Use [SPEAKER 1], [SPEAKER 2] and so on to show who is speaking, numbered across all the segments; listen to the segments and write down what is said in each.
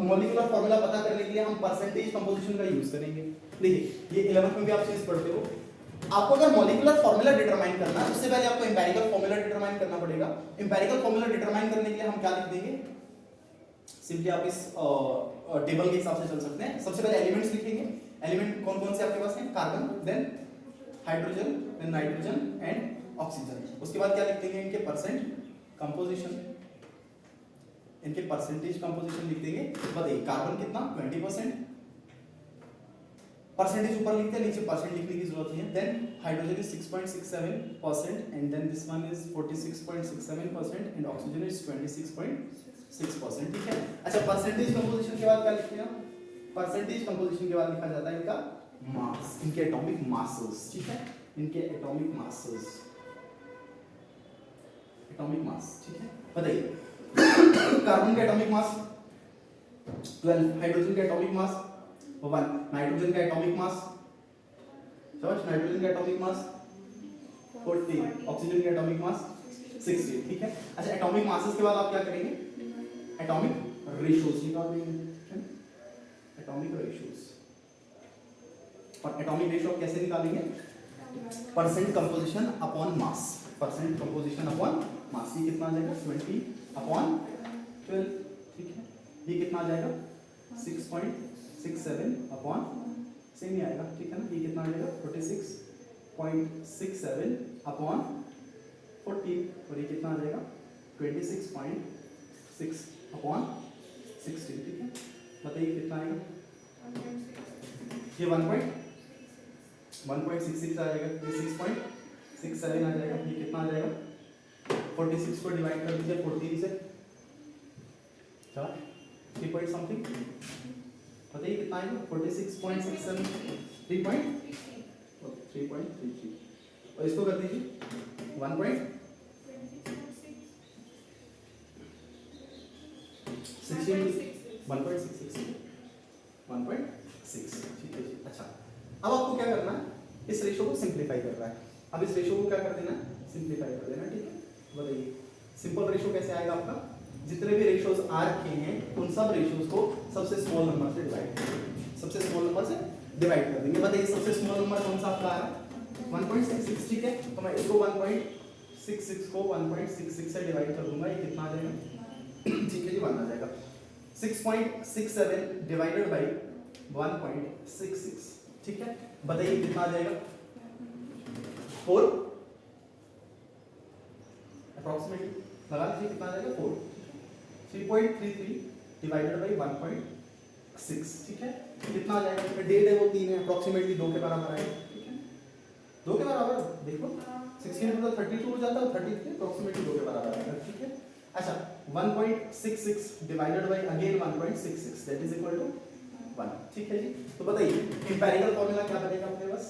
[SPEAKER 1] Molecular formula पता करने के लिए हम परसेंटेज कंपोजिशन का यूज करेंगे। देखिए ये 11th में भी आप चीज पढ़ते हो, आपको अगर मॉलिक्यूलर फॉर्मूला डिटरमाइन करना है उससे पहले आपको एम्पिरिकल फॉर्मूला डिटरमाइन करना पड़ेगा। एम्पिरिकल फॉर्मूला डिटरमाइन करने के लिए हम क्या लिख देंगे, सिंपली आप इस टेबल के हिसाब से चल सकते हैं। सबसे पहले एलिमेंट्स लिखेंगे, एलिमेंट कौन कौन से आपके पास हैं, carbon, then hydrogen, then nitrogen and oxygen. उसके बाद क्या लिख देंगे, इनके परसेंट कंपोजिशन, इनके परसेंटेज कंपोजिशन लिख देंगे। बताइए कार्बन कितना 20%, परसेंटेज ऊपर लिखते हैं, नीचे परसेंट लिखने की जरूरत नहीं है। Then hydrogen is 6.67% and then this one is 46.67% and oxygen is 26.6%। ठीक है। अच्छा परसेंटेज कंपोजिशन के बाद क्या लिखते हैं, परसेंटेज कंपोजिशन के बाद लिखा जाता है इनका मास, इनके एटॉमिक मासेस। ठीक है, इनके एटॉमिक मासेस, एटॉमिक मास। ठीक है, बताइए कार्बन का एटॉमिक मास 12, हाइड्रोजन का एटॉमिक मास 1, नाइट्रोजन का एटॉमिक मास, समझ, नाइट्रोजन का एटॉमिक मास 40, ऑक्सीजन का एटॉमिक मास 60। ठीक है। अच्छा एटॉमिक मासेस के बाद आप क्या करेंगे, एटॉमिक रेशियोज निकाल देंगे, एटॉमिक रेशियोज। और एटॉमिक रेशियो कैसे निकालेंगे, percent composition upon mass, percent composition upon mass. ये कितना आ जाएगा 20/12। ठीक है, ये कितना आ जाएगा 6.67 अपॉन, सेम ही आएगा। ठीक है ना, ये कितना आ जाएगा 46.67 अपॉन 40 और ये कितना आ जाएगा 26.6 अपॉन 60। ठीक है, बताइए कितना आएगा, ये 1.66 आ जाएगा, ये 6.67 आ जाएगा, ये कितना आ जाएगा 46 को डिवाइड कर दीजिए 14 से, चला 3 पॉइंट समथिंग, बताइए कितना आएगा 46.67 3.33 और इसको कर दीजिए 1.66 1.6। ठीक है जी। अच्छा अब आपको क्या करना है, इस रेशो को सिंप्लीफाई करना है। अब इस रेशो को क्या कर देना है, सिंप्लीफाई कर देना। ठीक है, बताइए सिंपल रेशो कैसे आएगा आपका, जितने भी रेशियोज आ रखे हैं उन सब रेशियोज को सबसे स्मॉल नंबर से डिवाइड कर देंगे, सबसे स्मॉल नंबर से डिवाइड कर देंगे। बताइए सबसे स्मॉल नंबर कौन सा आपका आ रहा है 1.66। ठीक है, तो मैं इसको 1.66 को 1.66 से डिवाइड कर दूंगा, ये कितना आ जाएगा ठीक है जी 1 आ जाएगा। 6.67 डिवाइडेड बाई 1.66। ठीक है, बताइए कितना आ जाएगा 4 अप्रॉक्सीमेटली, लगा लीजिए कितना आ जाएगा 4। 3.33 डिवाइडेड बाई 1.6। ठीक है, कितना आ जाएगा, डेढ़ है वो 3 है, अप्रॉक्सीमेटली 2 के बराबर आएगा। ठीक है, 2 के बराबर देखो 16 मतलब 32 हो जाता है, 33 अप्रॉक्सीमेटली 2 के बराबर आएगा। ठीक है। अच्छा 1.66 divided by again 1.66 that is equal to 1। ठीक है जी, तो बताइए इंपेरिकल फॉर्मूला क्या बनेगा अपने पास,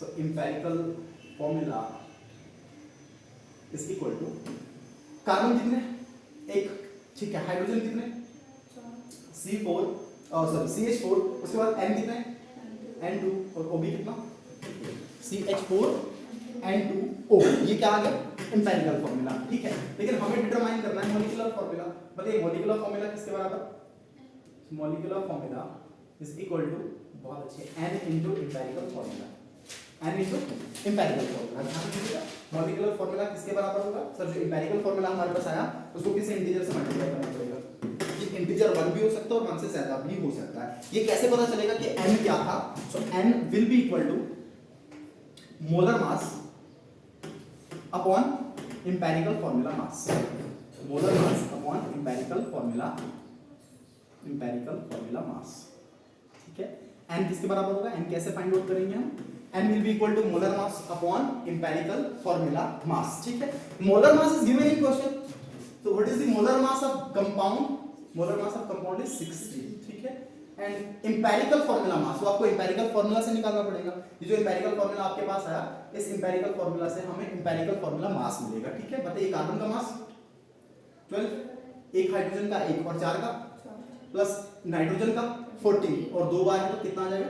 [SPEAKER 1] so empirical formula is equal to carbon कितने, 1। ठीक है, हाइड्रोजन कितने C4 सॉरी CH4, उसके बाद N कितने N2 और O भी कितना CH4N2O। ये क्या आ गया इंपेरिकल फॉर्मूला। ठीक है, लेकिन हमें डिटरमाइन करना है मॉलिक्यूलर फॉर्मूला। बताइए मॉलिक्यूलर फॉर्मूला किसके बराबर, molecular formula is equal to, बहुत अच्छे, N into empirical formula, N into empirical formula. Molecular formula किसके बराबर होगा सर, जो इंपेरिकल फॉर्मूला हमारे पास आया उसको किसी इंटीजर से मल्टीप्लाई करना पड़ेगा। ये इंटीजर 1 भी हो सकता है और 1 से ज्यादा भी हो सकता है। ये कैसे पता चलेगा कि n क्या था, so n will be equal to molar mass upon empirical formula mass, molar mass upon empirical formula mass. ठीक है, n किसके बराबर होगा, n कैसे फाइंड आउट करेंगे हम, n will be equal to molar mass upon empirical formula mass. ठीक है, molar mass is given in question, so what is the molar mass of compound, molar mass of compound is 60. ठीक है, and empirical formula mass, तो आपको empirical formula से निकालना पड़ेगा। ये जो empirical formula आपके पास आया, इस empirical formula से हमें empirical formula mass मिलेगा। ठीक है, बताइए कार्बन का मास 12, एक हाइड्रोजन का 1 और 4 का प्लस नाइट्रोजन का 14 और 2 बार है तो कितना आ जाएगा,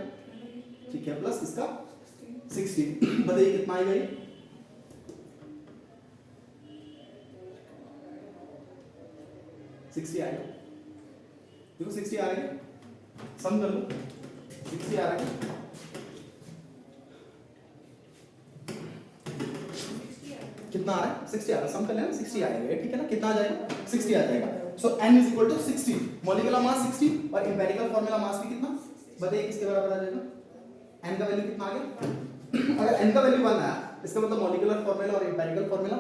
[SPEAKER 1] ठीक है, प्लस इसका 60। बताइए कितना आएगा ये 60 आएगा। देखो 60 आ रहा है, सम कर लो 60 आ रहा है, कितना आ रहा है 60 आ रहा है, सम कर लेना 60 आएगा, ठीक है ना, कितना आ जाएगा 60 आ जाएगा। So n is equal to 60, molecular mass 60 और एम्पिरिकल फार्मूला मास भी कितना, बताइए किसके बराबर आ जाएगा, n का वैल्यू कितना आ गया, अगर n का वैल्यू 1 आया इसका मतलब मॉलिक्यूलर फार्मूला और एम्पिरिकल फार्मूला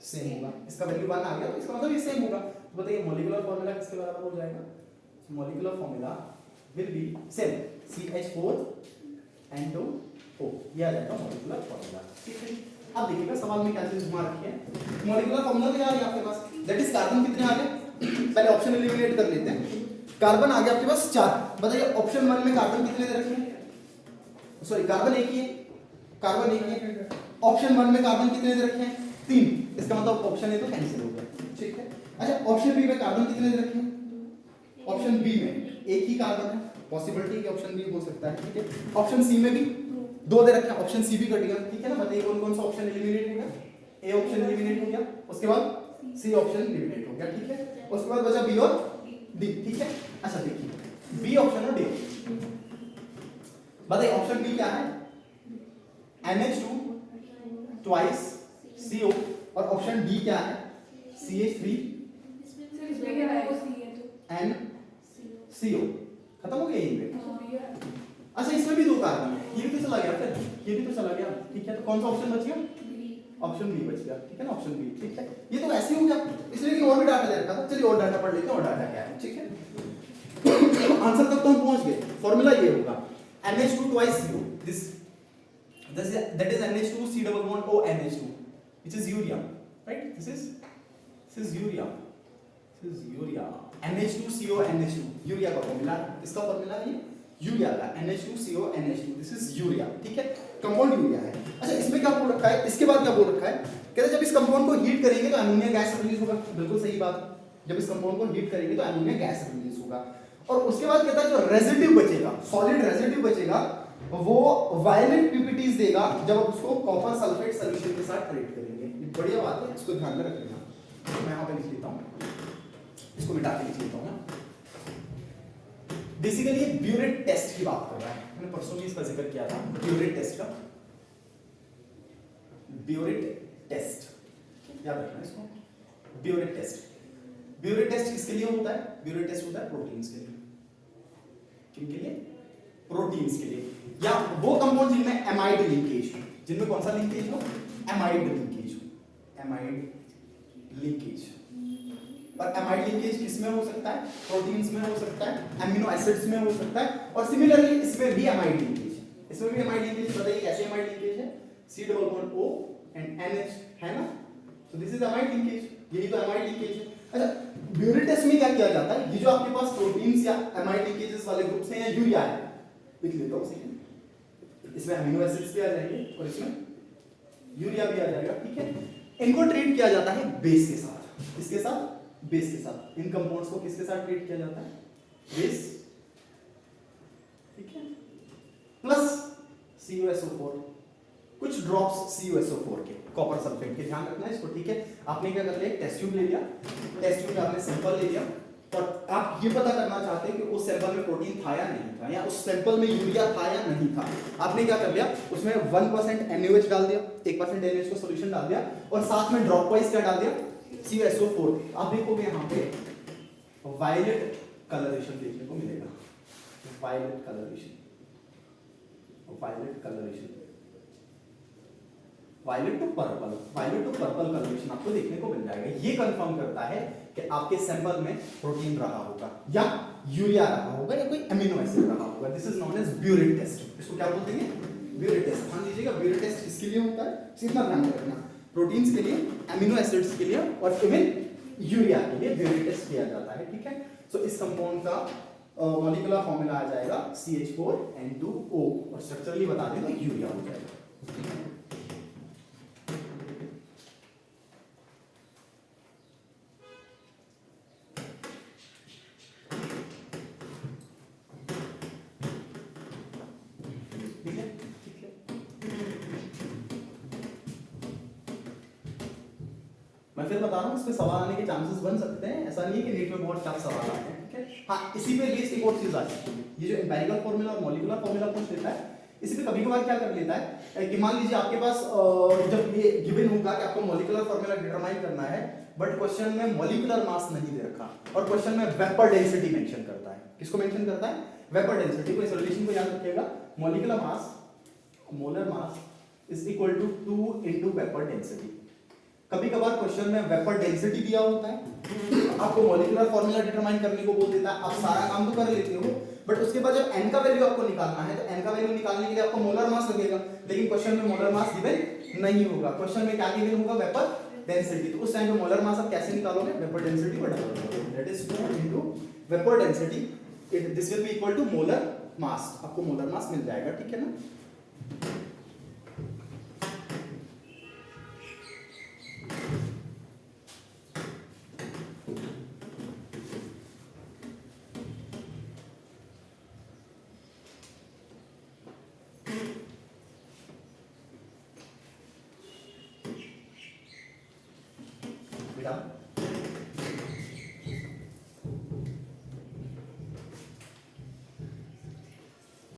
[SPEAKER 1] सेम होगा, इसका वैल्यू 1 आ गया तो इसका मतलब ये सेम होगा, तो बताइए मॉलिक्यूलर फार्मूला किसके बराबर हो जाएगा, molecular formula will be same CH4N2O, ये आ जाएगा मॉलिक्यूलर फार्मूला, ठीक है। अब देखिएगा सवाल में क्या चीज घुमा रखी है, मॉलिक्यूलर फार्मूला क्या आ गया आपके पास, दैट इज कार्बन कितने आ गए, पहले ऑप्शन एलिमिनेट कर लेते हैं, कार्बन आ गया आपके पास 4, बताइए ऑप्शन 1 में कार्बन कितने दे रखे हैं, सॉरी कार्बन एक ही है, कार्बन एक ही है, ऑप्शन 1 में कार्बन कितने दे रखे हैं 3, इसका मतलब ऑप्शन ए तो कैंसिल हो गया, ठीक है। अच्छा ऑप्शन बी में कार्बन कितने दे रखे हैं, ऑप्शन बी में एक ही कार्बन है, पॉसिबिलिटी कि ऑप्शन बी हो सकता है, ठीक है। ऑप्शन सी में भी 2 दे रखे हैं, ऑप्शन सी भी कट गया, ठीक है ना, बताइए कौन कौन सा ऑप्शन एलिमिनेट हो गया, ए ऑप्शन एलिमिनेट हो गया, उसके बाद सी ऑप्शन एलिमिनेट हो गया, ठीक है, उसके बाद बचा बी और डी, ठीक है। अच्छा देखिए बी ऑप्शन और डी, बताइए ऑप्शन बी क्या है, NH2 ट्वाइस CO और ऑप्शन डी क्या है CH3 N CO, खत्म हो गया यहीं पे। अच्छा इसमें भी 2 कार्बन है, ये भी तो चला गया, फिर ये भी तो चला गया, ठीक है, तो कौन सा ऑप्शन बच गया, ऑप्शन बी बच गया, ठीक है ना, ऑप्शन बी, ठीक है। ये तो ऐसे ही हो गया, इसलिए कि और भी डाटा दे रखा था, चलिए और डाटा पढ़ लेते हैं, और डाटा क्या है, ठीक है। आंसर तक तो हम पहुंच गए, फार्मूला ये होगा NH2 twice CO, this that is NH2 C double bond O NH2 which is urea, right, this is urea, this is urea, NH2 CO NH2 urea का फार्मूला, इसका फार्मूला है यूरिया का NH2 CO NH2, this is urea, ठीक है, compound urea है। अच्छा इसमें क्या बोल रखा है, इसके बाद क्या बोल रखा है, कहते हैं जब इस कंपाउंड को हीट करेंगे तो अमोनिया गैस रिलीज होगा, बिल्कुल सही बात, जब इस कंपाउंड को हीट करेंगे तो अमोनिया गैस रिलीज होगा, और उसके बाद कहता है जो रेजिड्यू बचेगा, सॉलिड रेजिड्यू बचेगा, वो वायलेट पीपीटीज देगा जब आप उसको कॉपर सल्फेट सॉल्यूशन के साथ ट्रीट करेंगे, ये बढ़िया बात है, इसको ध्यान में रख लेना, मैं यहाँ पे लिख लेता हूँ, इसको मिटा के लिख लेता हूँ। बेसिकली ये ब्यूरेट टेस्ट की बात कर रहा है, मैंने परसों भी इसका जिक्र किया था, ब्यूरेट टेस्ट का, ब्यूरेट टेस्ट याद रखना इसको, ब्यूरेट टेस्ट, ब्यूरेट टेस्ट किसके लिए होता है, ब्यूरेट टेस्ट होता है प्रोटीन्स के लिए, किनके लिए, प्रोटीन्स के लिए, या वो कंपाउंड जिनमें एमाइड लिंकेज, जिनमें कौन सा लिंकेज हो, एमाइड लिंकेज, एमाइड लिंकेज, और एमाइड लिंकेज किसमें हो सकता है, प्रोटीन्स में हो सकता है, अमीनो एसिड्स में हो सकता है, और सिमिलरली इसमें भी एमाइड लिंकेज, इसमें भी एमाइड लिंकेज, बताइए कैसे एमाइड लिंकेज है, C double bond O and NH है ना, so this is amide linkage, यही तो एमाइड लिंकेज है। अच्छा ब्यूरेट टेस्ट में क्या किया जाता है, ये जो आपके पास प्रोटीन्स या एमाइड लिंकेजेस वाले ग्रुप्स हैं या यूरिया है, लिख लेता हूं सेकंड, इसमें अमीनो एसिड्स भी आ जाएंगे और इसमें यूरिया भी आ जाएगा, ठीक है, इनको ट्रीट किया जाता है बेस के साथ, किसके साथ, बेस के साथ, इन कंपाउंड्स को किसके साथ ट्रीट किया जाता है, बेस, ठीक है, प्लस CuSO4, कुछ ड्रॉप्स CuSO4 के, कॉपर सल्फेट के, ध्यान रखना है इसको, ठीक है। आपने क्या कर लिया, टेस्ट ट्यूब ले लिया, टेस्ट ट्यूब में आपने सैंपल ले लिया, और आप ये पता करना चाहते हैं कि उस सैंपल में प्रोटीन था या नहीं था, या उस सैंपल में यूरिया था या नहीं था, आपने क्या कर लिया, उसमें 1% NaOH डाल दिया, 1% NaOH को सॉल्यूशन डाल दिया, और साथ में ड्रॉप वाइज क्या डाल दिया, CuSO4, आप देखोगे यहाँ पे वायलेट कलरेशन देखने को मिलेगा, violet colouration, violet colouration, violet to purple, violet to purple colouration आपको देखने को मिल जाएगा, ये कंफर्म करता है कि आपके सैंपल में प्रोटीन रहा होगा, या यूरिया रहा होगा, या कोई अमीनो एसिड रहा होगा, this is known as biuret test, इसको क्या बोलते हैं, ब्यूरेट टेस्ट, ध्यान दीजिएगा, ब्यूरेट टेस्ट किसके लिए होता है, इतना ध्यान रखना, प्रोटीन्स के लिए, अमीनो एसिड्स के लिए, और इवन यूरिया के लिए ब्यूरेट टेस्ट किया जाता है, ठीक है। सो इस कंपाउंड का मॉलिक्यूलर फॉर्मूला आ जाएगा CH4N2O, और स्ट्रक्चरली बता दें तो यूरिया हो जाएगा। मैं फिर बता रहा हूँ, इस पे सवाल आने के चांसेस बन सकते हैं, ऐसा नहीं है कि नीट में बहुत टफ सवाल आते हैं, ठीक है। हाँ, इसी पे बेस्ड एक और चीज आ सकती है, ये जो एम्पिरिकल फॉर्मूला और मॉलिक्यूलर फॉर्मूला पूछ लेता है, इसी पे कभी कभार क्या कर लेता है कि मान लीजिए आपके पास जब ये गिवन होगा कि आपको मॉलिक्यूलर फॉर्मूला डिटरमाइन करना है, बट क्वेश्चन में मॉलिक्यूलर मास नहीं दे रखा और क्वेश्चन में वेपर डेंसिटी मेंशन करता है। किसको मेंशन करता है? वेपर डेंसिटी को। इस रिलेशन को याद रखिएगा, molecular mass, molar mass is equal to 2 into vapour density. कभी कभार क्वेश्चन में वेपर डेंसिटी दिया होता है, आपको मॉलिक्यूलर फॉर्मूला डिटरमाइन करने को बोल देता है, आप सारा काम तो कर लेते हो, बट उसके बाद जब n का वैल्यू आपको निकालना है तो n का वैल्यू निकालने के लिए आपको मोलर मास लगेगा, लेकिन क्वेश्चन में मोलर मास गिवन नहीं होगा। क्वेश्चन में क्या गिवन होगा? Vapour density. तो उस टाइम पे मोलर मास आप कैसे निकालोगे? वेपर डेंसिटी को डबल करोगे, that is 2 into vapour density, this will be equal to molar mass. आपको मोलर मास मिल जाएगा, ठीक है ना। बेटा